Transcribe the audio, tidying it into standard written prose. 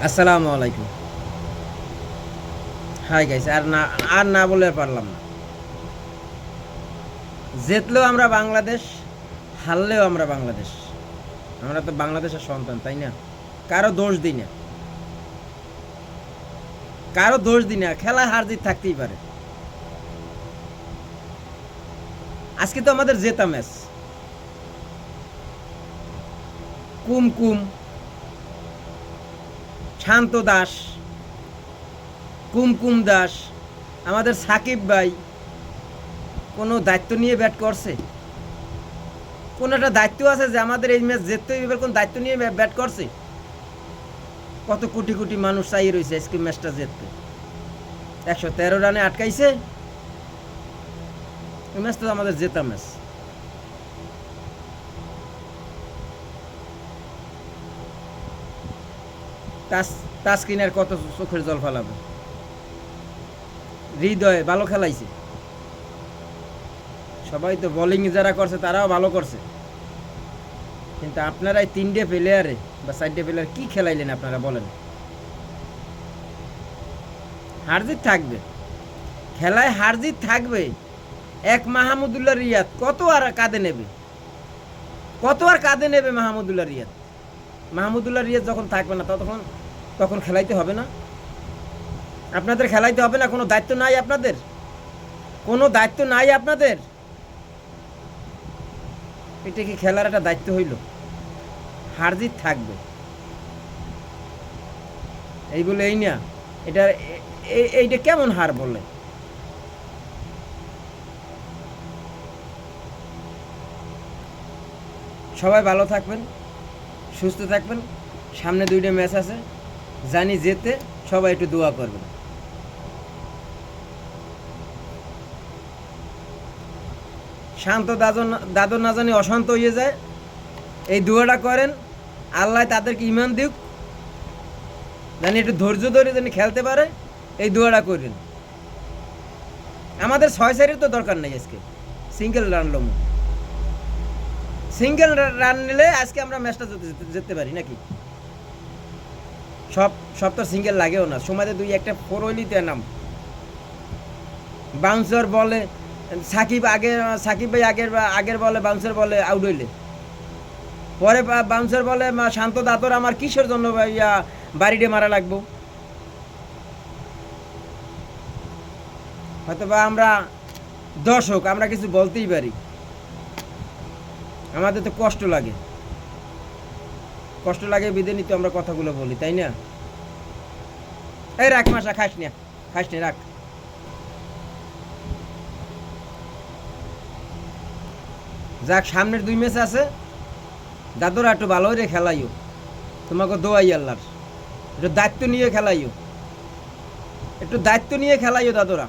আসসালামু আলাইকুম। Hi guys, আর না বলে পারলাম না। জিতলেও আমরা বাংলাদেশ, হারলেও আমরা বাংলাদেশ। আমরা তো বাংলাদেশের সন্তান, তাই না? কারো দোষ দিই না, কারো দোষ দিই না। খেলা হার জিত থাকতেই পারে। আজকে তো আমাদের জেতা ম্যাচ। কুমকুম, শান্ত দাস, কুমকুম দাস, আমাদের সাকিব ভাই কোনো দায়িত্ব নিয়ে ব্যাট করছে? কোনো একটা দায়িত্ব আছে যে আমাদের এই ম্যাচ জিততে এবার কোন দায়িত্ব নিয়ে ব্যাট করছে? কত কোটি কোটি মানুষ চাই রয়েছে আজকে ম্যাচটা জিততে। 113 রানে আটকাইছে। এই ম্যাচটা তো আমাদের জেতা ম্যাচ। তাসকিনের কত চোখের জল ফেলাবে। হৃদয় ভালো খেলাইছে। সবাই তো বোলিং যারা করছে তারাও ভালো করছে, কিন্তু আপনারা এই 3টে প্লেয়ারে বা 4টে প্লেয়ার কি খেলাইলেন আপনারা বলেন? হারজিত থাকবে, খেলায় হারজিত থাকবে। এক মাহমুদুল্লাহ রিয়াদ কত আর কাঁধে নেবে, কত আর কাঁধে নেবে মাহমুদুল্লাহ রিয়াদ? মাহমুদুল্লাহ রিয়াদ যখন থাকবে না তখন খেলাইতে হবে না? আপনাদের খেলাইতে হবে না? কোনো দায়িত্ব নাই আপনাদের? কোনো দায়িত্ব নাই আপনাদের? এটা কি খেলার একটা দায়িত্ব হইল? হারজিত থাকবে এই বলে এই না, এটা এইটা কেমন হার বললে? সবাই ভালো থাকবেন, সুস্থ থাকবেন। সামনে 2টে ম্যাচ আছে, জানি যেতে। সবাই একটু দোয়া করবেন। শান্ত দাদর না জানি অশান্ত হয়ে যায়, এই দোয়াটা করেন। আল্লাহ তাদেরকে ইমান দিক, জানি একটু ধৈর্য ধরে জানি খেলতে পারে, এই দোয়াটা করেন। আমাদের 6-4-এর তো দরকার নেই। আজকে সিঙ্গেল রান লম, সিঙ্গেল রান নিলে আজকে আমরা ম্যাচটা জিততে পারি নাকি? সব তো সিঙ্গেল লাগেও না, সময়তে 2-1টা 4 হইলেই তো নাম। বাউন্সার বলে সাকিব ভাই আগের বলে বাউন্সার বলে আউট হইলে, পরে বাউন্সার বলে শান্ত দাতর আমার কিসের জন্য বাড়িতে মারা লাগবো? হয়তো বা আমরা দর্শক, আমরা কিছু বলতেই পারি, আমাদের তো কষ্ট লাগে বিধে তো আমরা কথাগুলো বলি, তাই না? এই রাখ মাসা, খাস না রাখ। যাক, সামনের 2 ম্যাচ আছে, দাদুরা একটু ভালো করে খেলাইও। তোমাকে দোয়াই আল্লাহর, একটু দায়িত্ব নিয়ে খেলাইও, দাদুরা।